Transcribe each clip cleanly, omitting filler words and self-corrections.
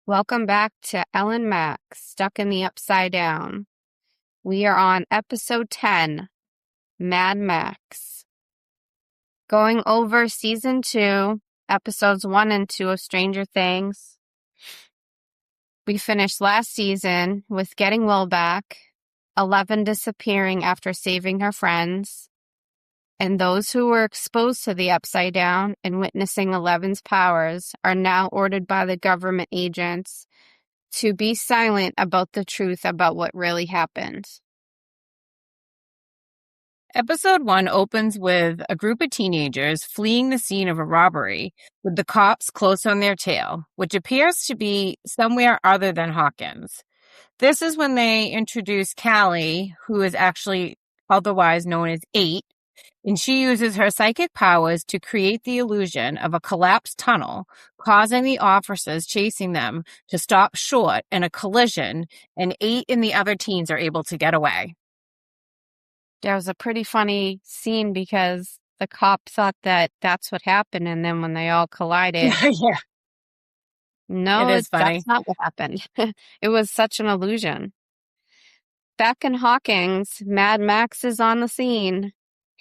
Welcome back to Ellen Max, Stuck in the Upside Down. We are on episode 10, Mad Max. Going over season 2, episodes 1 and 2 of Stranger Things. We finished last season with getting Will back, 11 disappearing after saving her friends, and those who were exposed to the Upside Down and witnessing 11's powers are now ordered by the government agents to be silent about the truth about what really happened. Episode 1 opens with a group of teenagers fleeing the scene of a robbery with the cops close on their tail, which appears to be somewhere other than Hawkins. This is when they introduce Callie, who is actually otherwise known as 8, and she uses her psychic powers to create the illusion of a collapsed tunnel, causing the officers chasing them to stop short in a collision, and 8 and the other teens are able to get away. There was a pretty funny scene because the cop thought that that's what happened, and then when they all collided, Yeah, no, it is funny. that's not what happened. It was such an illusion. Back in Hawkins, Mad Max is on the scene.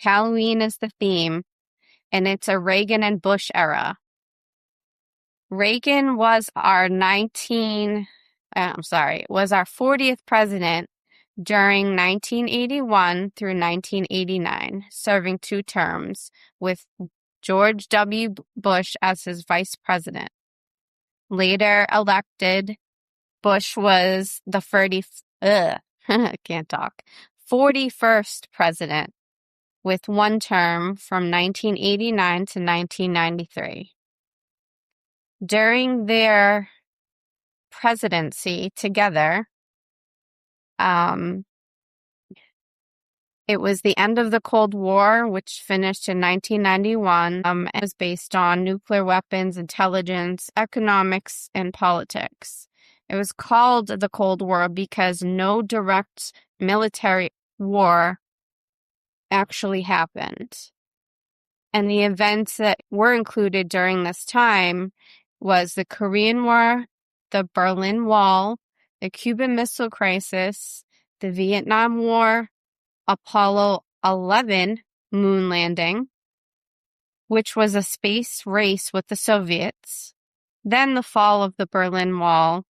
Halloween is the theme, and it's a Reagan and Bush era. Reagan was our 40th president during 1981 through 1989, serving 2 terms, with George W. Bush as his vice president. Later elected, Bush was the 41st president, with 1 term from 1989 to 1993. During their presidency together, it was the end of the Cold War, which finished in 1991. It was based on nuclear weapons, intelligence, economics, and politics. It was called the Cold War because no direct military war actually happened. And the events that were included during this time was the Korean War, the Berlin Wall, the Cuban Missile Crisis, the Vietnam War, Apollo 11 moon landing, which was a space race with the Soviets, then the fall of the Berlin Wall,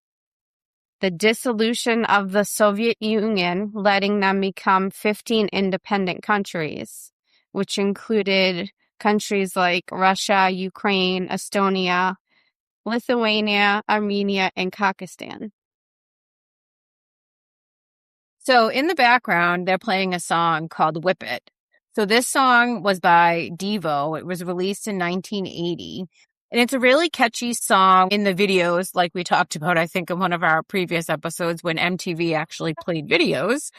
the dissolution of the Soviet Union, letting them become 15 independent countries, which included countries like Russia, Ukraine, Estonia, Lithuania, Armenia, and Kazakhstan. So in the background, they're playing a song called Whip It. So this song was by Devo. It was released in 1980. And it's a really catchy song in the videos, like we talked about, I think, in one of our previous episodes when MTV actually played videos.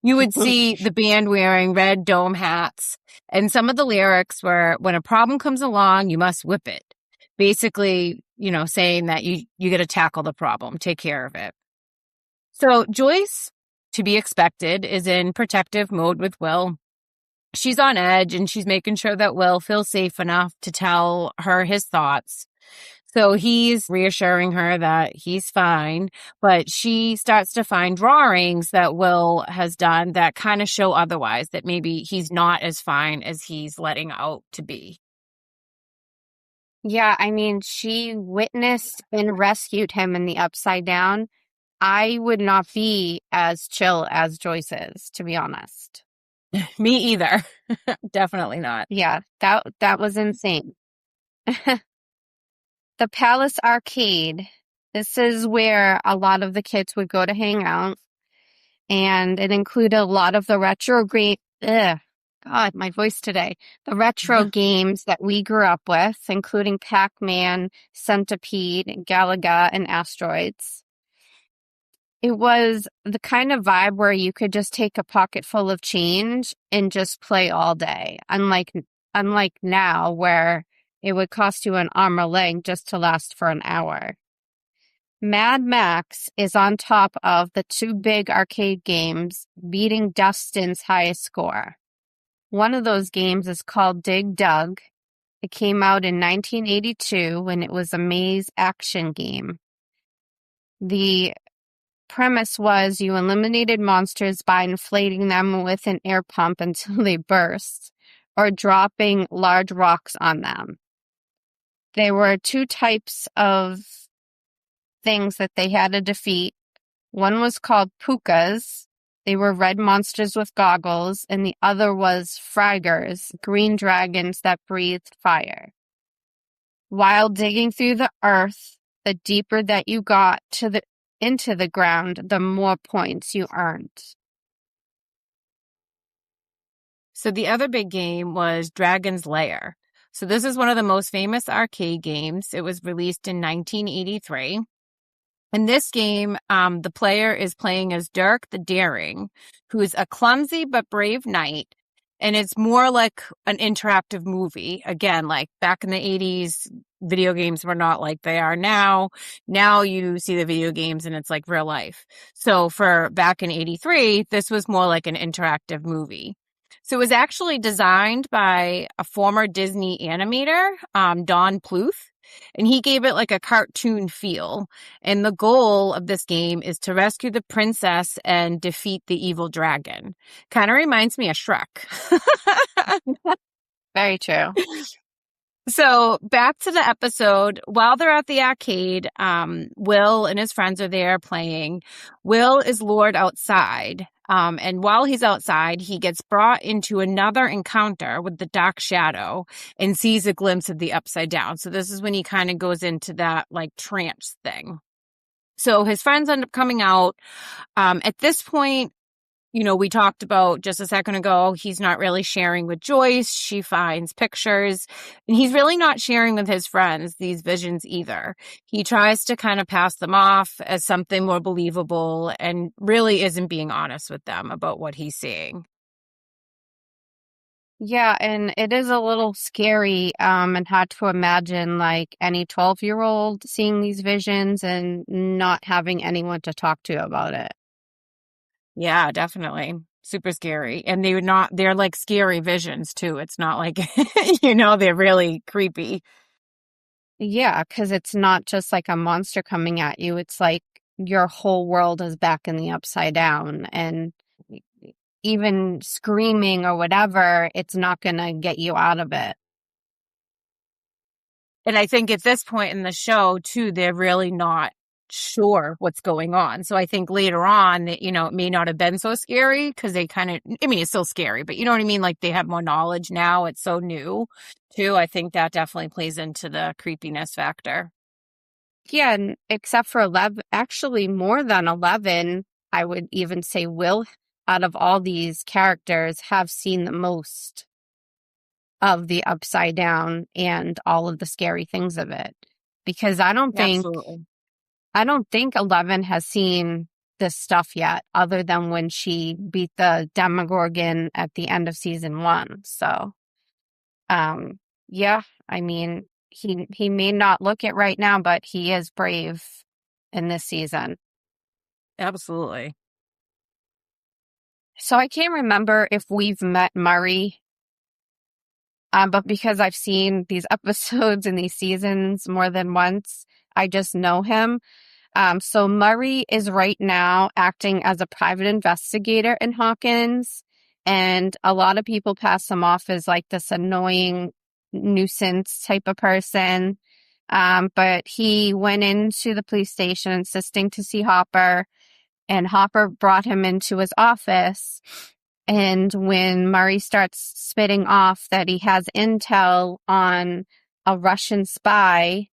You would see the band wearing red dome hats. And some of the lyrics were, when a problem comes along, you must whip it. Basically, saying that you got to tackle the problem, take care of it. So Joyce, to be expected, is in protective mode with Will. She's on edge and she's making sure that Will feels safe enough to tell her his thoughts. So he's reassuring her that he's fine, but she starts to find drawings that Will has done that kind of show otherwise, that maybe he's not as fine as he's letting out to be. Yeah, I mean, she witnessed and rescued him in the Upside Down. I would not be as chill as Joyce is, to be honest. Me either. Definitely not. Yeah, that was insane. The Palace Arcade. This is where a lot of the kids would go to hang out. And it included a lot of the retro God, my voice today. The retro games that we grew up with, including Pac-Man, Centipede, Galaga, and Asteroids. It was the kind of vibe where you could just take a pocket full of change and just play all day. Unlike now, where it would cost you an arm or leg just to last for an hour. Mad Max is on top of the 2 big arcade games, beating Dustin's highest score. One of those games is called Dig Dug. It came out in 1982 when it was a maze action game. The premise was you eliminated monsters by inflating them with an air pump until they burst, or dropping large rocks on them. There were two types of things that they had to defeat. One was called pukas. They were red monsters with goggles, and the other was fraggers, green dragons that breathed fire. While digging through the earth, the deeper that you got into the ground, the more points you earned. So the other big game was Dragon's Lair. So this is one of the most famous arcade games. It was released in 1983. In this game, the player is playing as Dirk the Daring, who's a clumsy but brave knight. And it's more like an interactive movie. Again, like back in the 80s, video games were not like they are now. Now you see the video games and it's like real life. So for back in 83, this was more like an interactive movie. So it was actually designed by a former Disney animator, Don Bluth, and he gave it like a cartoon feel. And the goal of this game is to rescue the princess and defeat the evil dragon. Kind of reminds me of Shrek. Very true. So back to the episode. While they're at the arcade, Will and his friends are there playing. Will is lured outside. And while he's outside, he gets brought into another encounter with the Dark Shadow and sees a glimpse of the Upside Down. So this is when he kind of goes into that like trance thing. So his friends end up coming out. At this point, we talked about just a second ago, he's not really sharing with Joyce. She finds pictures, and he's really not sharing with his friends these visions either. He tries to kind of pass them off as something more believable and really isn't being honest with them about what he's seeing. Yeah, and it is a little scary and hard to imagine like any 12-year-old seeing these visions and not having anyone to talk to about it. Yeah, definitely. Super scary. And they're like scary visions too. It's not like, they're really creepy. Yeah, because it's not just like a monster coming at you. It's like your whole world is back in the upside down, and even screaming or whatever, it's not going to get you out of it. And I think at this point in the show too, they're really not sure what's going on. So I think later on that, it may not have been so scary because they it's still scary, but you know what I mean? Like they have more knowledge now. It's so new too. I think that definitely plays into the creepiness factor. Yeah, and except for 11, actually more than 11, I would even say Will, out of all these characters, have seen the most of the upside down and all of the scary things of it. Because I don't think Absolutely. 11 has seen this stuff yet, other than when she beat the Demogorgon at the end of season 1. So, yeah, I mean, he may not look it right now, but he is brave in this season. Absolutely. So I can't remember if we've met Murray, but because I've seen these episodes and these seasons more than once, I just know him. So Murray is right now acting as a private investigator in Hawkins, and a lot of people pass him off as like this annoying nuisance type of person. But he went into the police station insisting to see Hopper, and Hopper brought him into his office. And when Murray starts spitting off that he has intel on a Russian spy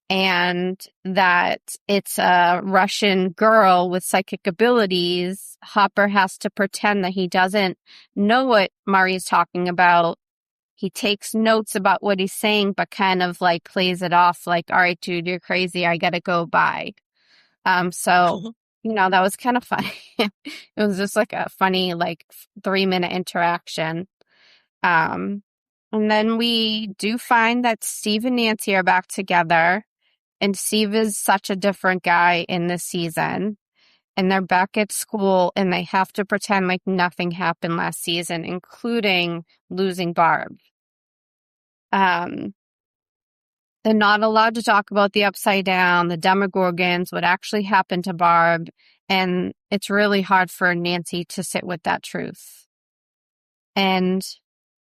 and that it's a Russian girl with psychic abilities, Hopper has to pretend that he doesn't know what Murray's talking about. He takes notes about what he's saying, but kind of like plays it off like, all right, dude, you're crazy. I gotta go by. So, that was kind of funny. It was just like a funny, like 3-minute interaction. And then we do find that Steve and Nancy are back together. And Steve is such a different guy in this season. And they're back at school and they have to pretend like nothing happened last season, including losing Barb. They're not allowed to talk about the upside down, the Demogorgons, what actually happened to Barb. And it's really hard for Nancy to sit with that truth. And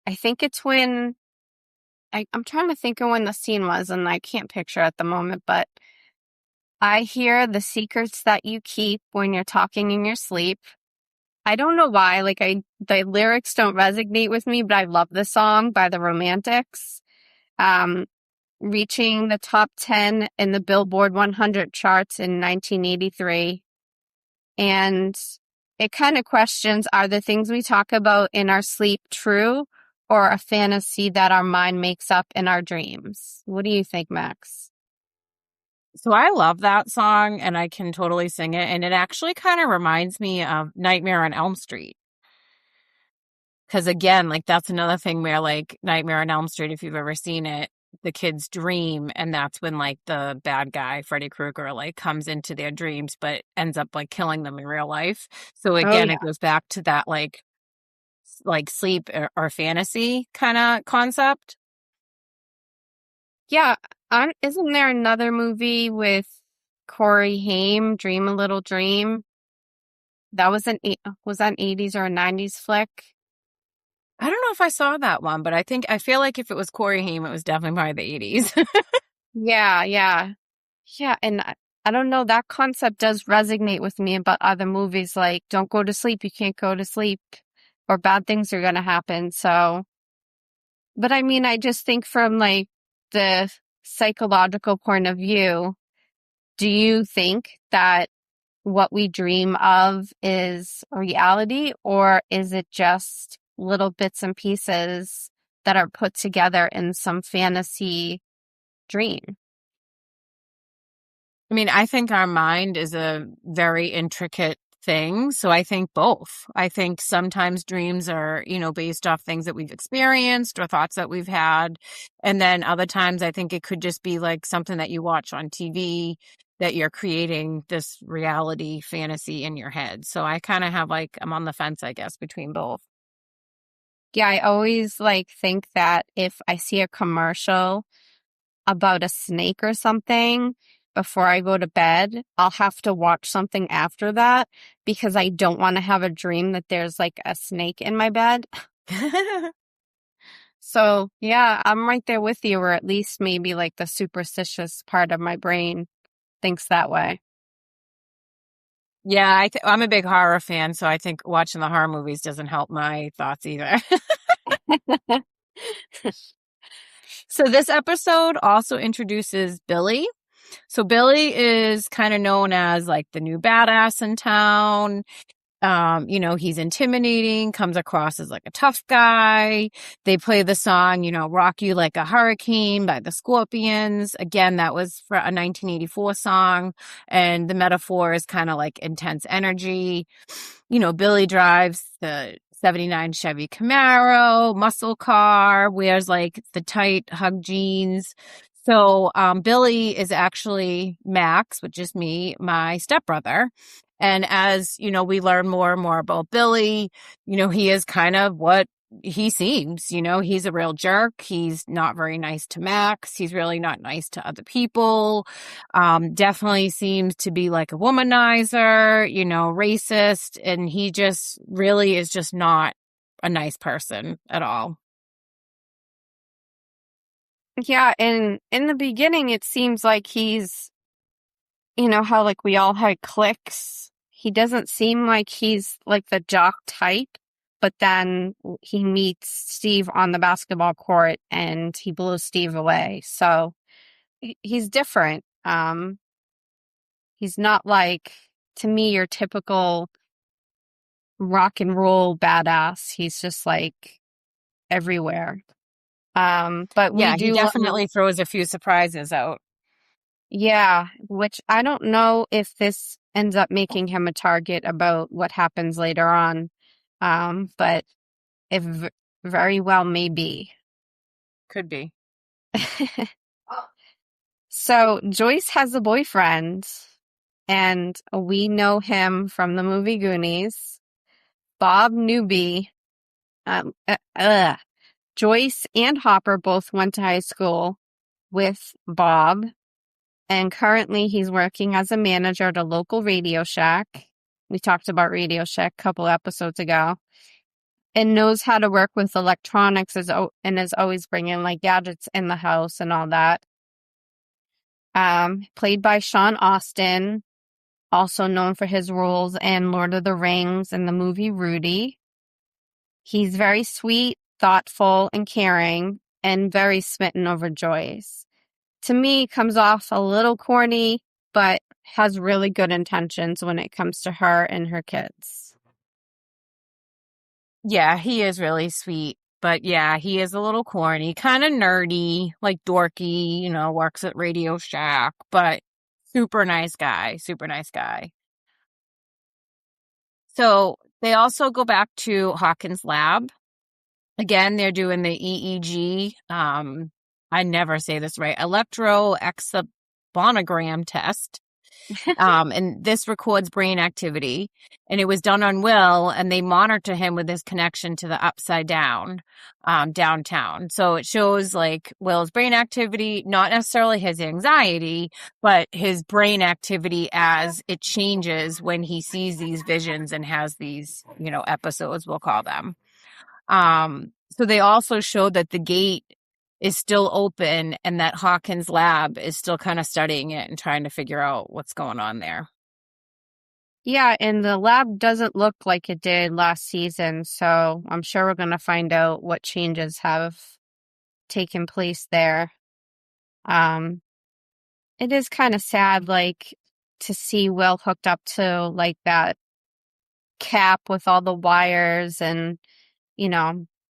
I think it's when I'm trying to think of when the scene was, and I can't picture at the moment, but I hear the secrets that you keep when you're talking in your sleep. I don't know why, the lyrics don't resonate with me, but I love the song by the Romantics. Um, Reaching the top 10 in the Billboard 100 charts in 1983. And it kind of questions, are the things we talk about in our sleep true or a fantasy that our mind makes up in our dreams? What do you think, Max? So I love that song and I can totally sing it. And it actually kind of reminds me of Nightmare on Elm Street. Because again, like that's another thing where like Nightmare on Elm Street, if you've ever seen it, the kids dream and that's when like the bad guy, Freddy Krueger, like comes into their dreams, but ends up like killing them in real life. So Oh, again, yeah. it goes back to that like sleep or fantasy kind of concept. Yeah. Isn't there another movie with Corey Haim, Dream a Little Dream? That was that an 80s or a 90s flick? I don't know if I saw that one, but I feel like if it was Corey Haim, it was definitely probably the 80s. Yeah, yeah. Yeah, and I don't know, that concept does resonate with me about other movies like don't go to sleep, you can't go to sleep, or bad things are gonna happen. So, but I mean, I just think from like the psychological point of view, do you think that what we dream of is reality, or is it just little bits and pieces that are put together in some fantasy dream? I mean, I think our mind is a very intricate thing. So I think both. I think sometimes dreams are, based off things that we've experienced or thoughts that we've had. And then other times I think it could just be like something that you watch on TV that you're creating this reality fantasy in your head. So I kind of have like, I'm on the fence, I guess, between both. Yeah, I always think that if I see a commercial about a snake or something before I go to bed, I'll have to watch something after that because I don't want to have a dream that there's like a snake in my bed. So, yeah, I'm right there with you, or at least maybe like the superstitious part of my brain thinks that way. Yeah, I'm a big horror fan, so I think watching the horror movies doesn't help my thoughts either. So this episode also introduces Billy. So Billy is kind of known as like the new badass in town. He's intimidating, comes across as like a tough guy. They play the song, Rock You Like a Hurricane by the Scorpions. Again, that was for a 1984 song. And the metaphor is kind of like intense energy. Billy drives the 79 Chevy Camaro, muscle car, wears like the tight hug jeans. So Billy is actually Max, which is me, my stepbrother. And as, we learn more and more about Billy, he is kind of what he seems, he's a real jerk. He's not very nice to Max. He's really not nice to other people. Definitely seems to be like a womanizer, racist. And he just really is just not a nice person at all. Yeah, and in the beginning, it seems like he's, how like we all had cliques. He doesn't seem like he's like the jock type, but then he meets Steve on the basketball court and he blows Steve away. So he's different. He's not like, to me, your typical rock and roll badass. He's just like everywhere. But we Yeah, he do learn. definitely throws a few surprises out. Yeah, which I don't know if this ends up making him a target about what happens later on. But it very well may be. Could be. So Joyce has a boyfriend, and we know him from the movie Goonies. Bob Newby. Um, uh, uh, Joyce and Hopper both went to high school. with Bob, and currently he's working as a manager at a local Radio Shack. We talked about Radio Shack a couple episodes ago. And knows how to work with electronics and is always bringing like gadgets in the house and all that. Played by Sean Astin, also known for his roles in Lord of the Rings and the movie Rudy. He's very sweet, thoughtful, and caring, and very smitten over Joyce. To me, comes off a little corny, but has really good intentions when it comes to her and her kids. Yeah, he is really sweet. But yeah, he is a little corny, kind of nerdy, like dorky, works at Radio Shack, but super nice guy, super nice guy. So they also go back to Hawkins' lab. Again, they're doing the EEG. I never say this right. Electroexabonogram test. And this records brain activity. And it was done on Will, and they monitor him with his connection to the upside down, downtown. So it shows like Will's brain activity, not necessarily his anxiety, but his brain activity as it changes when he sees these visions and has these, episodes, we'll call them. So they also showed that the gate is still open and that Hawkins' lab is still kind of studying it and trying to figure out what's going on there. Yeah, and the lab doesn't look like it did last season, so I'm sure we're going to find out what changes have taken place there. It is kind of sad, like, to see Will hooked up to, like, that cap with all the wires and,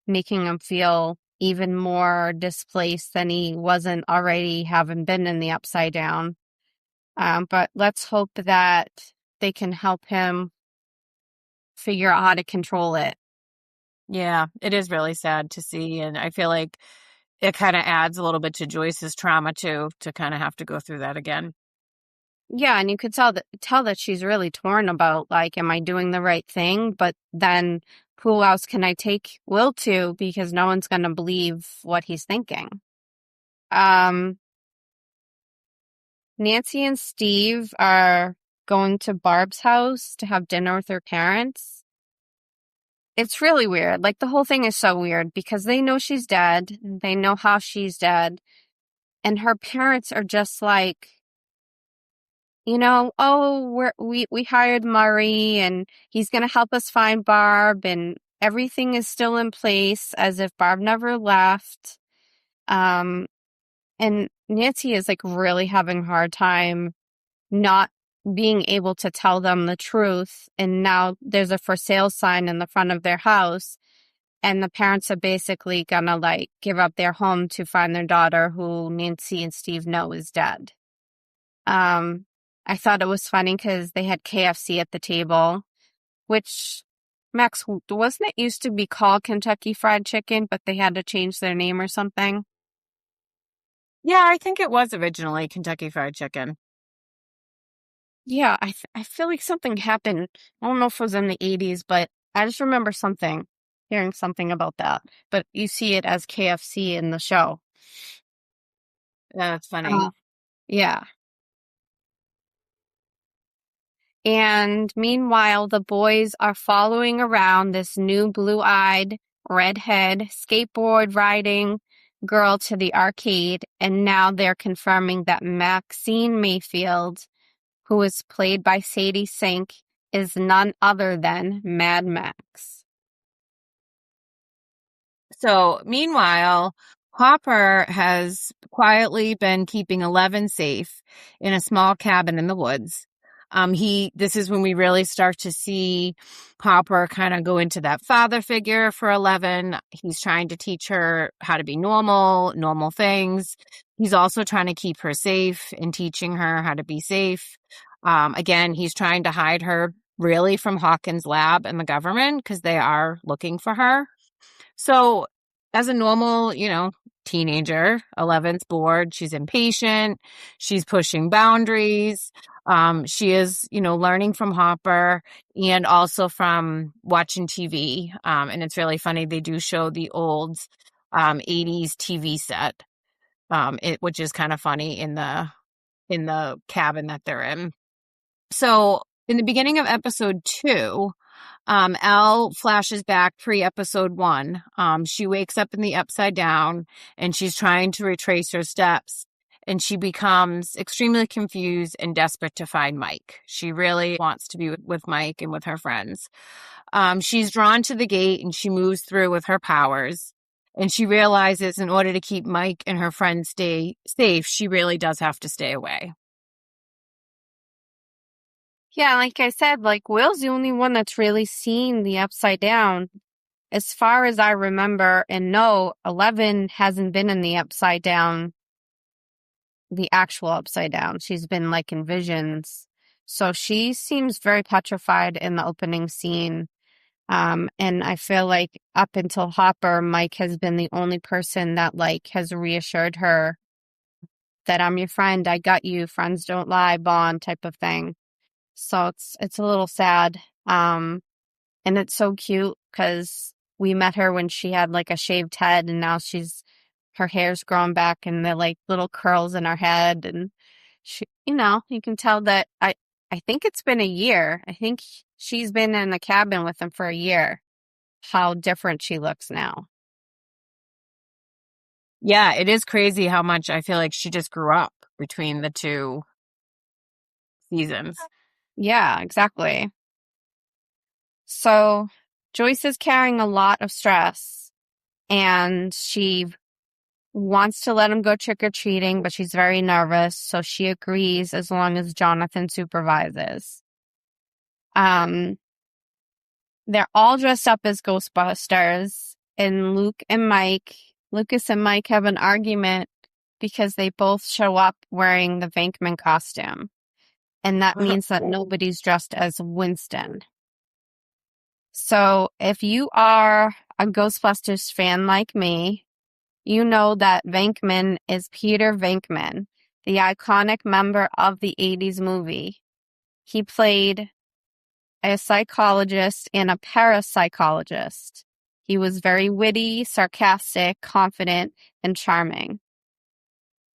making him feel even more displaced than he wasn't already, having been in the upside down. But let's hope that they can help him figure out how to control it. Yeah, it is really sad to see. And I feel like it kind of adds a little bit to Joyce's trauma too, to kind of have to go through that again. Yeah, and you could tell that she's really torn about, like, am I doing the right thing? But then who else can I take Will to, because no one's going to believe what he's thinking. Nancy and Steve are going to Barb's house to have dinner with her parents. It's really weird. Like, the whole thing is so weird because they know she's dead. They know how she's dead. And her parents are just like, oh, we hired Murray and he's going to help us find Barb, and everything is still in place as if Barb never left. And Nancy is like really having a hard time not being able to tell them the truth. And now there's a for sale sign in the front of their house, and the parents are basically gonna like give up their home to find their daughter, who Nancy and Steve know is dead. I thought it was funny because they had KFC at the table, which, Max, wasn't it used to be called Kentucky Fried Chicken, but they had to change their name or something? Yeah, I think it was originally Kentucky Fried Chicken. Yeah, I feel like something happened. I don't know if it was in the 80s, but I just remember hearing something about that. But you see it as KFC in the show. Yeah, that's funny. Yeah. And meanwhile, the boys are following around this new blue-eyed, redhead, skateboard-riding girl to the arcade, and now they're confirming that Maxine Mayfield, who is played by Sadie Sink, is none other than MADMAX. So meanwhile, Hopper has quietly been keeping 11 safe in a small cabin in the woods. This is when we really start to see Hopper kind of go into that father figure for 11. He's trying to teach her how to be normal things. He's also trying to keep her safe and teaching her how to be safe. Again, he's trying to hide her really from Hawkins' lab and the government because they are looking for her. So as a normal, teenager, 11's bored, she's impatient, she's pushing boundaries. She is, learning from Hopper and also from watching TV. And it's really funny. They do show the old 80s TV set. which is kind of funny in the cabin that they're in. So in the beginning of episode 2, Elle flashes back pre-episode 1. She wakes up in the Upside Down and she's trying to retrace her steps. And she becomes extremely confused and desperate to find Mike. She really wants to be with Mike and with her friends. She's drawn to the gate and she moves through with her powers. And she realizes in order to keep Mike and her friends stay safe, she really does have to stay away. Yeah, like I said, like Will's the only one that's really seen the Upside Down. As far as I remember and know, 11 hasn't been in the Upside Down, the actual Upside Down. She's been like in visions. So she seems very petrified in the opening scene. And I feel like up until Hopper, Mike has been the only person that like has reassured her that I'm your friend, I got you, friends don't lie, bond type of thing. So it's a little sad. And it's so cute because we met her when she had like a shaved head and now her hair's grown back and they're like little curls in her head. And she, you can tell that I think it's been a year. I think she's been in the cabin with him for a year. How different she looks now. Yeah, it is crazy how much I feel like she just grew up between the 2 seasons. Yeah, exactly. So Joyce is carrying a lot of stress and she wants to let him go trick-or-treating, but she's very nervous, so she agrees as long as Jonathan supervises. They're all dressed up as Ghostbusters, and Lucas and Mike have an argument because they both show up wearing the Venkman costume, and that means that nobody's dressed as Winston. So if you are a Ghostbusters fan like me, you know that Venkman is Peter Venkman, the iconic member of the 80s movie. He played a psychologist and a parapsychologist. He was very witty, sarcastic, confident, and charming.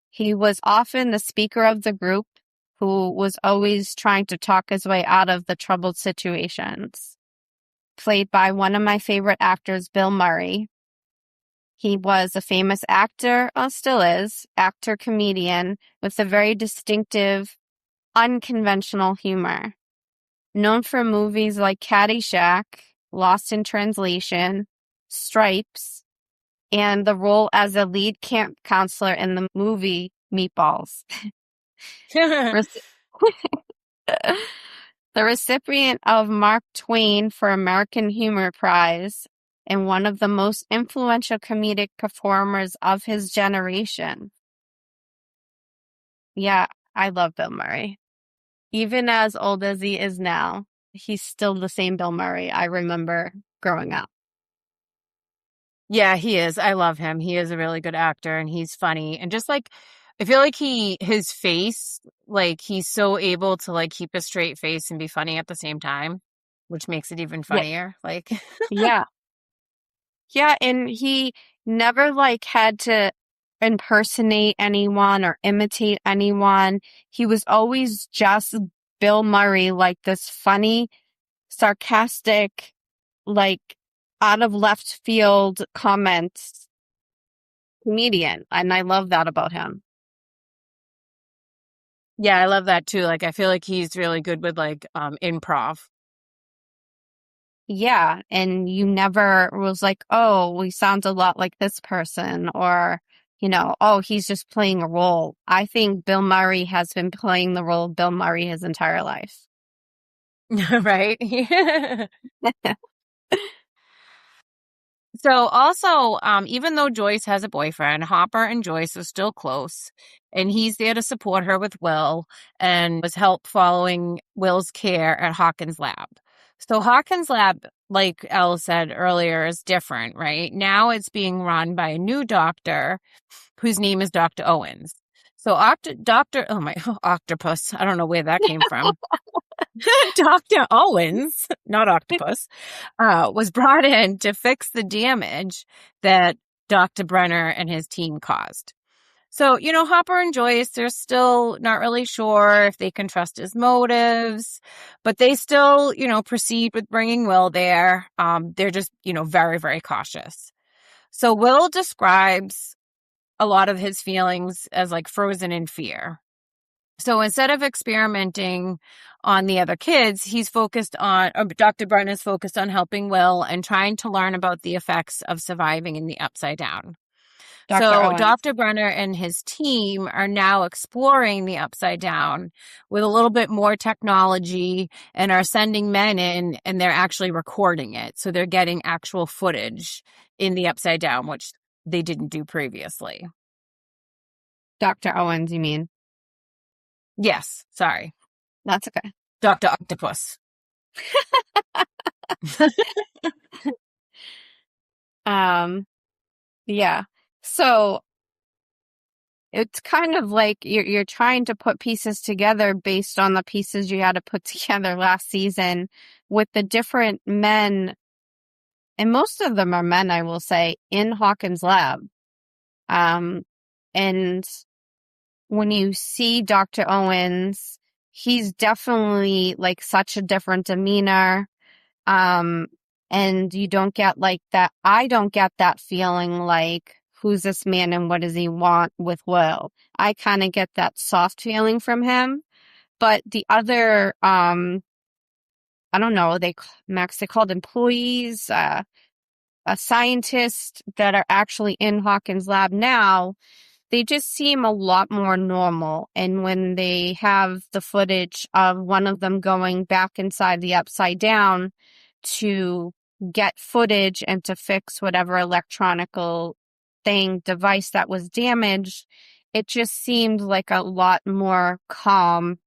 He was often the speaker of the group who was always trying to talk his way out of the troubled situations. Played by one of my favorite actors, Bill Murray. He was a famous actor, still is, actor-comedian with a very distinctive, unconventional humor. Known for movies like Caddyshack, Lost in Translation, Stripes, and the role as a lead camp counselor in the movie Meatballs. The recipient of Mark Twain for American Humor Prize and one of the most influential comedic performers of his generation. Yeah, I love Bill Murray. Even as old as he is now, he's still the same Bill Murray I remember growing up. Yeah, he is. I love him. He is a really good actor and he's funny. And just like, I feel like his face, like he's so able to like keep a straight face and be funny at the same time, which makes it even funnier. Like, Yeah. Yeah, and he never like had to impersonate anyone or imitate anyone. He was always just Bill Murray, like this funny, sarcastic, like out of left field comments comedian. And I love that about him. yeah, I love that too. Like, I feel like he's really good with like improv. Yeah, and you never was like, oh, we sound a lot like this person, or, oh, he's just playing a role. I think Bill Murray has been playing the role of Bill Murray his entire life. Right? So also, even though Joyce has a boyfriend, Hopper and Joyce are still close, and he's there to support her with Will and was help following Will's care at Hawkins' lab. So Hawkins' lab, like Elle said earlier, is different, right? Now it's being run by a new doctor whose name is Dr. Owens. So Octopus, I don't know where that came from. Dr. Owens, not Octopus, was brought in to fix the damage that Dr. Brenner and his team caused. So, Hopper and Joyce, they're still not really sure if they can trust his motives, but they still, proceed with bringing Will there. They're just, very, very cautious. So Will describes a lot of his feelings as like frozen in fear. So instead of experimenting on the other kids, Dr. Brennan is focused on helping Will and trying to learn about the effects of surviving in the Upside Down. Dr. So Owens. Dr. Brenner and his team are now exploring the Upside Down with a little bit more technology and are sending men in, and they're actually recording it. So they're getting actual footage in the Upside Down, which they didn't do previously. Dr. Owens, you mean? Yes, sorry. That's okay. Dr. Octopus. Yeah. So it's kind of like you're trying to put pieces together based on the pieces you had to put together last season with the different men, and most of them are men, I will say, in Hawkins' lab. And when you see Dr. Owens, he's definitely like such a different demeanor. And you don't get like that. I don't get that feeling like, who's this man and what does he want with Will? I kind of get that soft feeling from him. But the other, I don't know, they called employees, a scientist that are actually in Hawkins' lab now, they just seem a lot more normal. And when they have the footage of one of them going back inside the Upside Down to get footage and to fix whatever electronical device that was damaged, it just seemed like a lot more calm,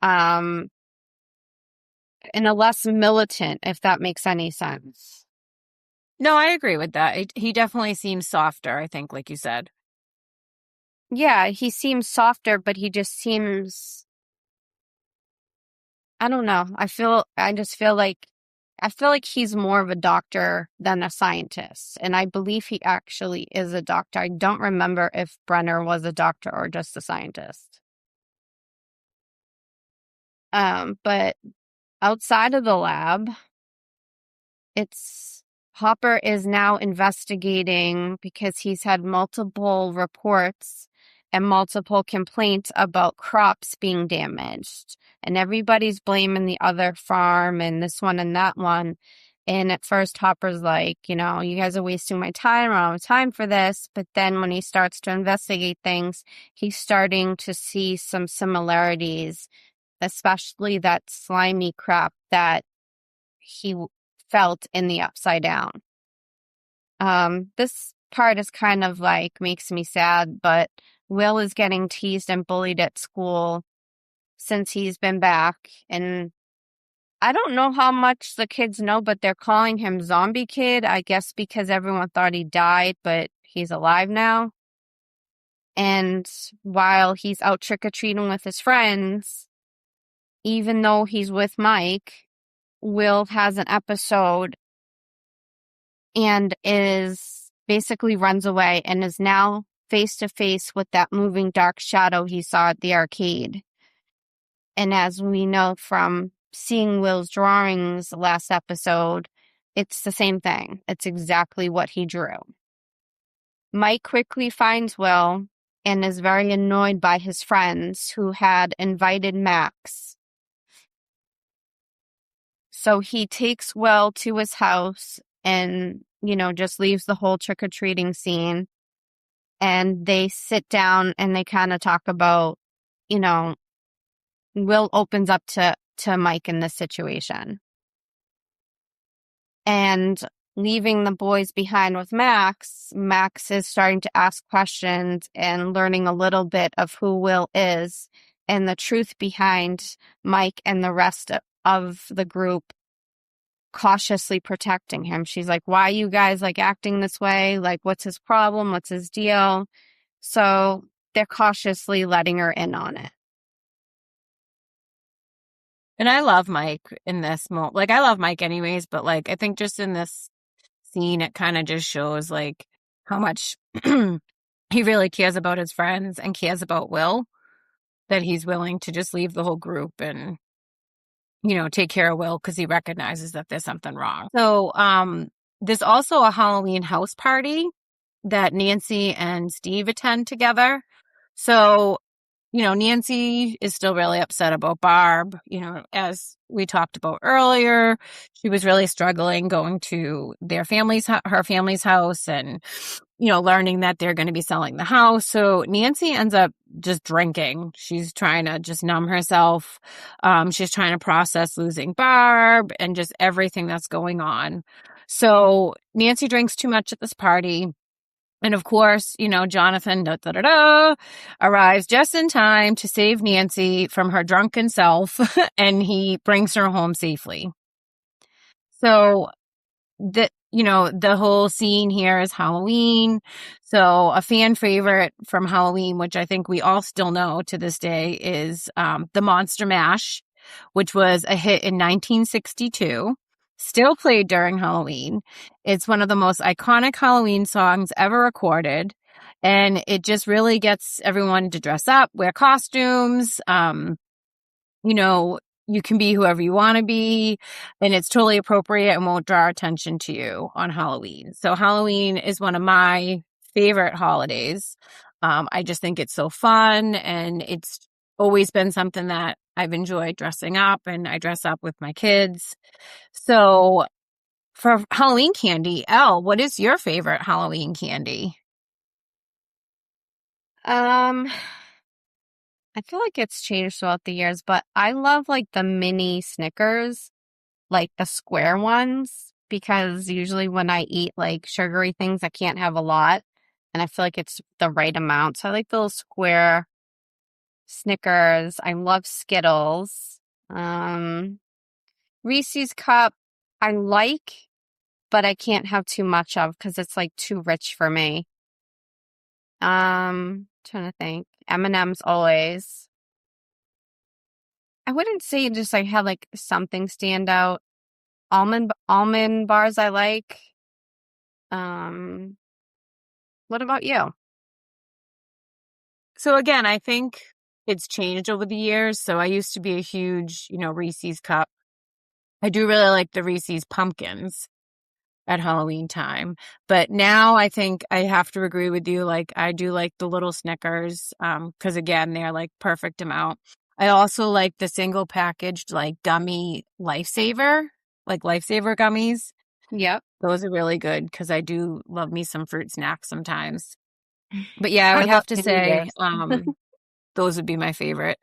and a less militant, if that makes any sense. No, I agree with that. He definitely seems softer, I think, like you said. Yeah, he seems softer, but he just seems, I don't know. I feel like he's more of a doctor than a scientist. And I believe he actually is a doctor. I don't remember if Brenner was a doctor or just a scientist. But outside of the lab, Hopper is now investigating because he's had multiple reports and multiple complaints about crops being damaged. And everybody's blaming the other farm and this one and that one. And at first, Hopper's like, you guys are wasting my time. I don't have time for this. But then when he starts to investigate things, he's starting to see some similarities, especially that slimy crap that he felt in the Upside Down. This part is kind of like makes me sad, but Will is getting teased and bullied at school since he's been back. And I don't know how much the kids know, but they're calling him Zombie Kid, I guess because everyone thought he died, but he's alive now. And while he's out trick-or-treating with his friends, even though he's with Mike, Will has an episode and basically runs away and is now face to face with that moving dark shadow he saw at the arcade. And as we know from seeing Will's drawings last episode, it's the same thing. It's exactly what he drew. Mike quickly finds Will and is very annoyed by his friends who had invited Max. So he takes Will to his house and, just leaves the whole trick-or-treating scene. And they sit down and they kind of talk about, Will opens up to Mike in this situation. And leaving the boys behind with Max is starting to ask questions and learning a little bit of who Will is and the truth behind Mike and the rest of the group cautiously protecting him. She's like, why are you guys acting this way? What's his problem? What's his deal? So they're cautiously letting her in on it. And I love Mike in this moment. I love Mike anyways, but I think just in this scene, it kind of just shows how much he really cares about his friends and cares about Will, that he's willing to just leave the whole group and, take care of Will because he recognizes that there's something wrong. So, there's also a Halloween house party that Nancy and Steve attend together. So, Nancy is still really upset about Barb. As we talked about earlier, she was really struggling going to her family's house and, learning that they're going to be selling the house. So Nancy ends up just drinking. She's trying to just numb herself. She's trying to process losing Barb and just everything that's going on. So Nancy drinks too much at this party. And of course, Jonathan arrives just in time to save Nancy from her drunken self, and he brings her home safely. So the whole scene here is Halloween. So a fan favorite from Halloween, which I think we all still know to this day, is the Monster Mash, which was a hit in 1962. Still played during Halloween. It's one of the most iconic Halloween songs ever recorded. And it just really gets everyone to dress up, wear costumes. You can be whoever you want to be, and it's totally appropriate and won't draw attention to you on Halloween. So Halloween is one of my favorite holidays. I just think it's so fun, and it's always been something that I've enjoyed dressing up, and I dress up with my kids. So for Halloween candy, Elle, what is your favorite Halloween candy? I feel like it's changed throughout the years, but I love like the mini Snickers, like the square ones, because usually when I eat like sugary things, I can't have a lot, and I feel like it's the right amount. So I like the little square Snickers. I love Skittles. Reese's Cup, I like, but I can't have too much of because it's like too rich for me. Trying to think. M&M's always. I wouldn't say just I had like something stand out. Almond bars I like. Um, what about you? So again, I think it's changed over the years. So I used to be a huge, Reese's Cup. I do really like the Reese's Pumpkins at Halloween time. But now I think I have to agree with you. Like, I do like the little Snickers, because again, they're like perfect amount. I also like the single packaged like gummy Lifesaver gummies. Yep. Those are really good because I do love me some fruit snacks sometimes. But yeah, I I would love have to candy say, bars. those would be my favorite.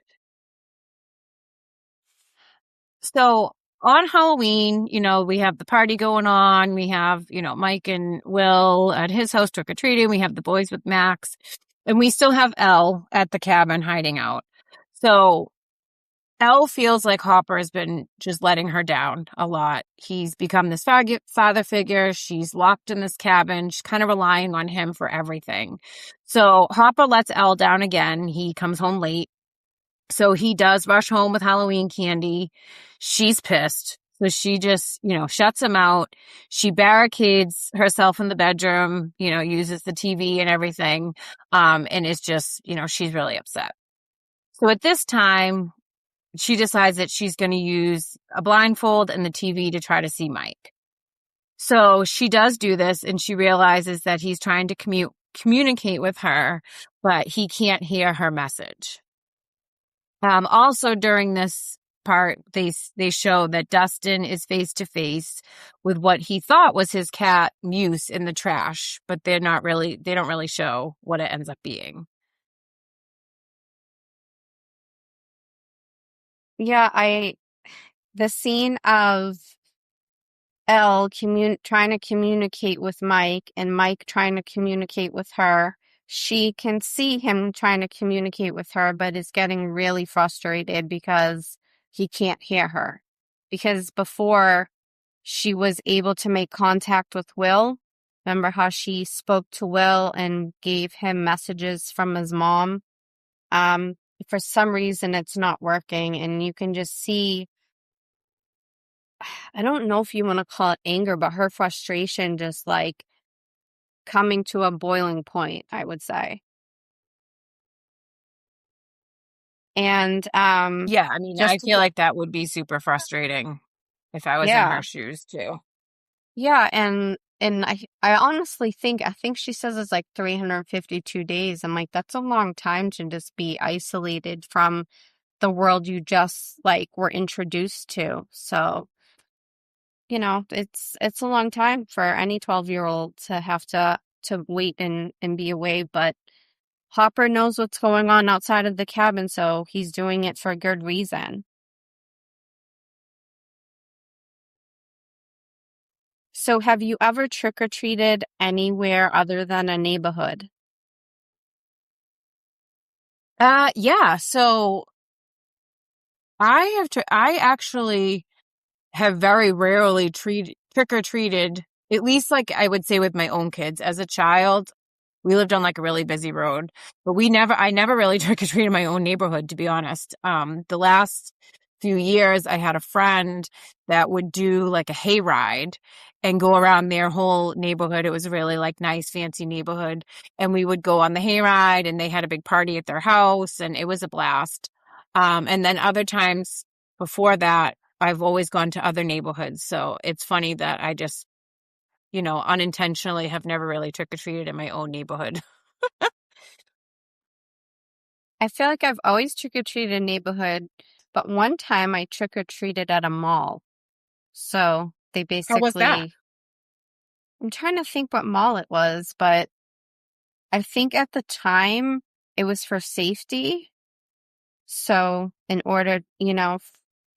So on Halloween, we have the party going on. We have, Mike and Will at his house trick-or-treating. We have the boys with Max. And we still have Elle at the cabin hiding out. So Elle feels like Hopper has been just letting her down a lot. He's become this father figure. She's locked in this cabin. She's kind of relying on him for everything. So Hopper lets Elle down again. He comes home late. So he does rush home with Halloween candy. She's pissed. So she just, shuts him out. She barricades herself in the bedroom, uses the TV and everything. And is just, she's really upset. So at this time, she decides that she's going to use a blindfold and the TV to try to see Mike. So she does do this, and she realizes that he's trying to communicate with her, but he can't hear her message. Also during this part, they show that Dustin is face to face with what he thought was his cat Muse in the trash, but they don't really show what it ends up being. Yeah, the scene of Elle trying to communicate with Mike and Mike trying to communicate with her. She can see him trying to communicate with her, but is getting really frustrated because he can't hear her. Because before she was able to make contact with Will, remember how she spoke to Will and gave him messages from his mom? For some reason, it's not working, and you can just see, I don't know if you want to call it anger, but her frustration just like coming to a boiling point, I would say. And Yeah, I mean, I just feel like that would be super frustrating if I was in yeah. her shoes too. Yeah, and I honestly I think she says it's like 352 days. I'm like, that's a long time to just be isolated from the world you just like were introduced to. So, it's a long time for any 12-year-old to have to wait and be away, but Hopper knows what's going on outside of the cabin, so he's doing it for a good reason. So have you ever trick-or-treated anywhere other than a neighborhood? Yeah, so I actually have very rarely trick or treated, at least like I would say with my own kids. As a child, we lived on like a really busy road, but I never really trick or treated in my own neighborhood, to be honest. The last few years, I had a friend that would do like a hayride and go around their whole neighborhood. It was a really like nice, fancy neighborhood. And we would go on the hayride and they had a big party at their house and it was a blast. And then other times before that, I've always gone to other neighborhoods. So it's funny that I just, unintentionally have never really trick or treated in my own neighborhood. I feel like I've always trick-or-treated in a neighborhood, but one time I trick-or-treated at a mall. So they How was that? basically, I'm trying to think what mall it was, but I think at the time it was for safety. So in order,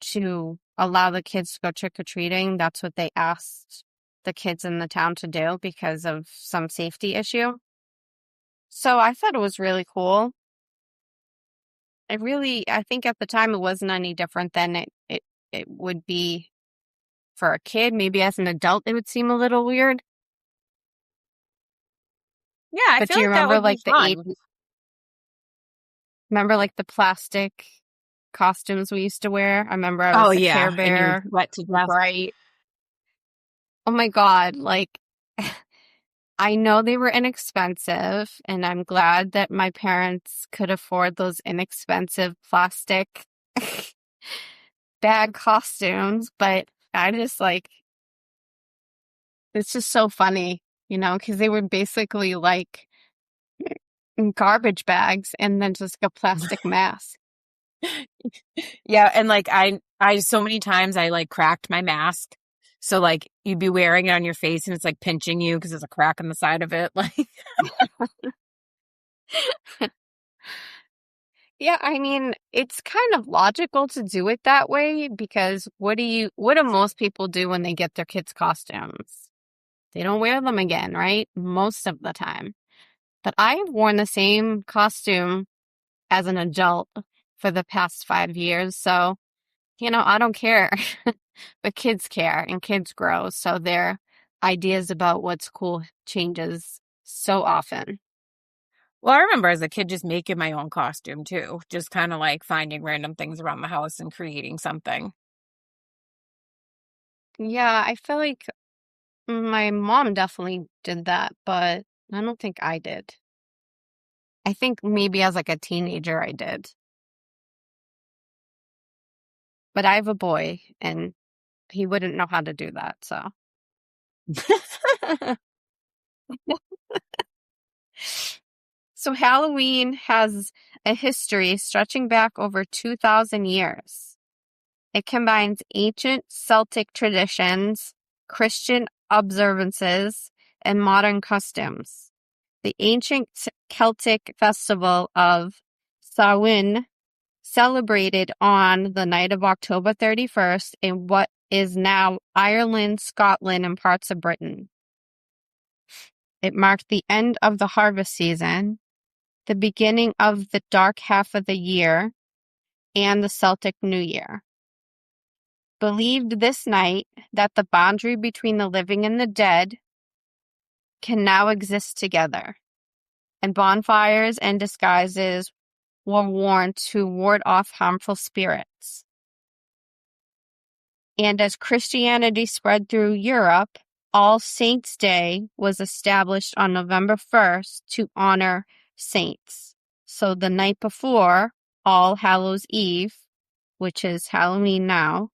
to allow the kids to go trick-or-treating, that's what they asked the kids in the town to do because of some safety issue. So I thought it was really cool. I think at the time it wasn't any different than it would be for a kid. Maybe as an adult, it would seem a little weird. Yeah, I But feel do you like that remember would be like fun. remember like the plastic costumes we used to wear? I remember I Oh was the Care yeah, and you would Bear, sweat to death. bright. Oh my God, like I know they were inexpensive, and I'm glad that my parents could afford those inexpensive plastic bag costumes, but I just like it's just so funny, because they were basically like garbage bags and then just a plastic mask. Yeah, and like I so many times I like cracked my mask. So like you'd be wearing it on your face and it's like pinching you because there's a crack on the side of it. Like Yeah, I mean, it's kind of logical to do it that way because what do most people do when they get their kids' costumes? They don't wear them again, right? Most of the time. But I have worn the same costume as an adult for the past 5 years. So, I don't care. But kids care and kids grow. So their ideas about what's cool changes so often. well, I remember as a kid just making my own costume too. Just kind of like finding random things around the house and creating something. Yeah, I feel like my mom definitely did that, but I don't think I did. I think maybe as like a teenager I did. But I have a boy and he wouldn't know how to do that, so. So Halloween has a history stretching back over 2,000 years. It combines ancient Celtic traditions, Christian observances, and modern customs. The ancient Celtic festival of Samhain celebrated on the night of October 31st in what is now Ireland, Scotland, and parts of Britain. It marked the end of the harvest season, the beginning of the dark half of the year, and the Celtic New Year. Believed this night that the boundary between the living and the dead can now exist together, and bonfires and disguises were worn to ward off harmful spirits. And as Christianity spread through Europe, All Saints' Day was established on November 1st to honor saints. So the night before, All Hallows Eve, which is Halloween now,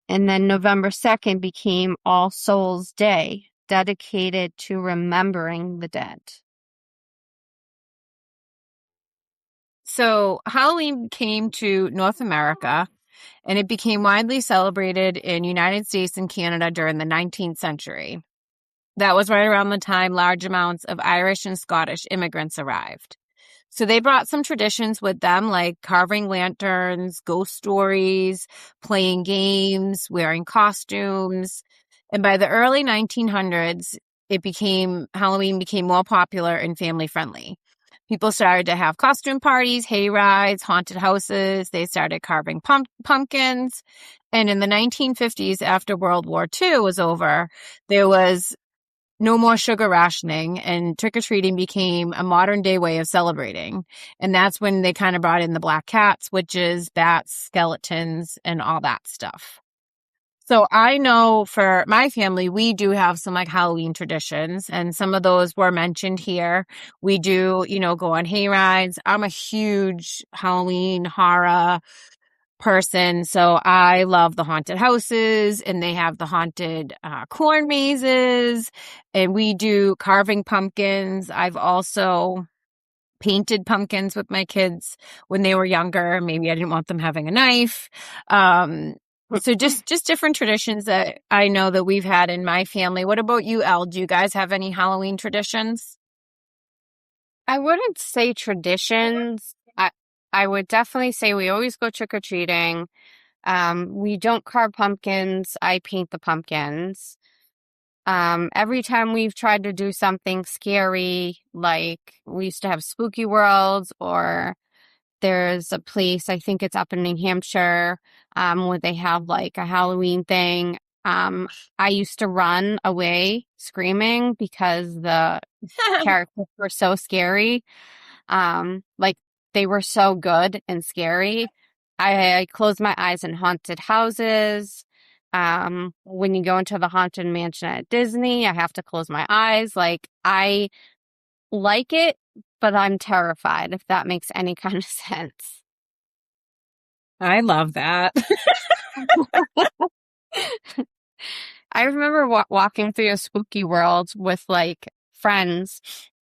and then November 2nd became All Souls' Day, dedicated to remembering the dead. So Halloween came to North America, and it became widely celebrated in United States and Canada during the 19th century. That was right around the time large amounts of Irish and Scottish immigrants arrived. So they brought some traditions with them, like carving lanterns, ghost stories, playing games, wearing costumes. And by the early 1900s, Halloween became more popular and family friendly. People started to have costume parties, hay rides, haunted houses. They started carving pumpkins. And in the 1950s, after World War II was over, there was no more sugar rationing, and trick-or-treating became a modern-day way of celebrating. And that's when they kind of brought in the black cats, witches, bats, skeletons, and all that stuff. So I know for my family, we do have some like Halloween traditions, and some of those were mentioned here. We do, go on hay rides. I'm a huge Halloween horror person, so I love the haunted houses, and they have the haunted corn mazes, and we do carving pumpkins. I've also painted pumpkins with my kids when they were younger. Maybe I didn't want them having a knife. So just different traditions that I know that we've had in my family. What about you, Elle? Do you guys have any Halloween traditions? I wouldn't say traditions. I would definitely say we always go trick-or-treating. We don't carve pumpkins. I paint the pumpkins. Every time we've tried to do something scary, like we used to have spooky worlds, or there's a place, I think it's up in New Hampshire, where they have like a Halloween thing. I used to run away screaming because the characters were so scary. Like they were so good and scary. I closed my eyes in haunted houses. When you go into the haunted mansion at Disney, I have to close my eyes. Like I like it, but I'm terrified, if that makes any kind of sense. I love that. I remember walking through a spooky world with like friends,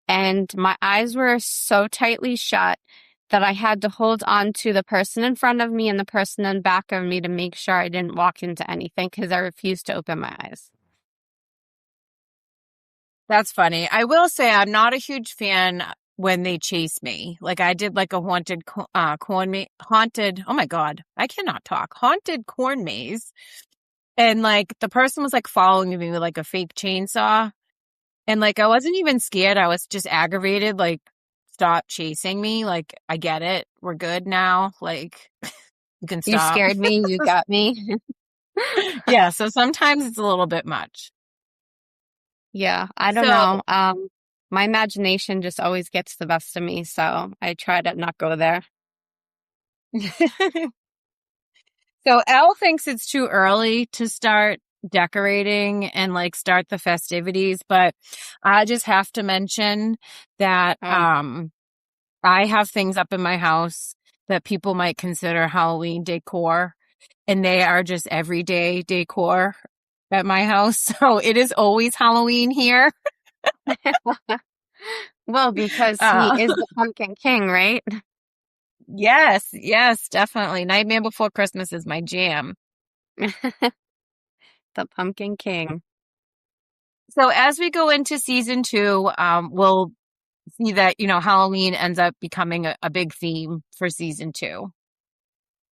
and my eyes were so tightly shut that I had to hold on to the person in front of me and the person in back of me to make sure I didn't walk into anything because I refused to open my eyes. That's funny. I will say I'm not a huge fan when they chase me. Like I did like a haunted oh my God, I cannot talk. Haunted corn maze. And like the person was like following me with like a fake chainsaw. And like I wasn't even scared. I was just aggravated. Like, stop chasing me. Like, I get it. We're good now. Like, you can You stop. scared me. You got me. Yeah. So sometimes it's a little bit much. Yeah, I don't So, know. My imagination just always gets the best of me, so I try to not go there. so Elle thinks it's too early to start decorating and like start the festivities, but I just have to mention that I have things up in my house that people might consider Halloween decor, and they are just everyday decor at my house. So it is always Halloween here. Well, because he Uh, is the Pumpkin King, right? yes, definitely. Nightmare Before Christmas is my jam. The Pumpkin King. So as we go into season 2, we'll see that, Halloween ends up becoming a big theme for season 2.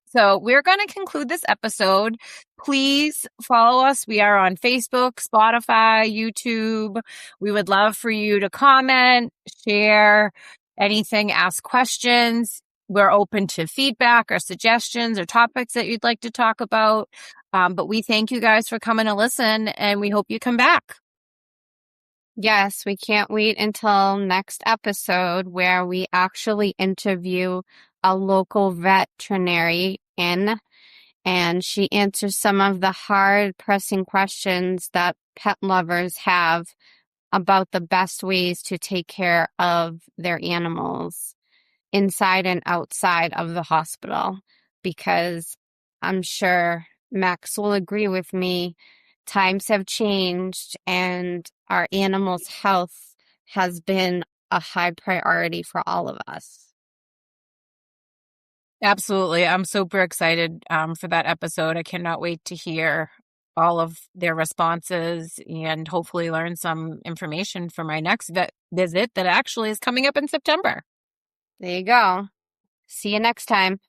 So we're going to conclude this episode. Please follow us. We are on Facebook, Spotify, YouTube. We would love for you to comment, share anything, ask questions. We're open to feedback or suggestions or topics that you'd like to talk about. But we thank you guys for coming to listen, and we hope you come back. Yes, we can't wait until next episode where we actually interview a local veterinarian and she answers some of the hard, pressing questions that pet lovers have about the best ways to take care of their animals inside and outside of the hospital, because I'm sure Max will agree with me. Times have changed and our animals' health has been a high priority for all of us. Absolutely. I'm super excited for that episode. I cannot wait to hear all of their responses and hopefully learn some information for my next vet visit that actually is coming up in September. There you go. See you next time.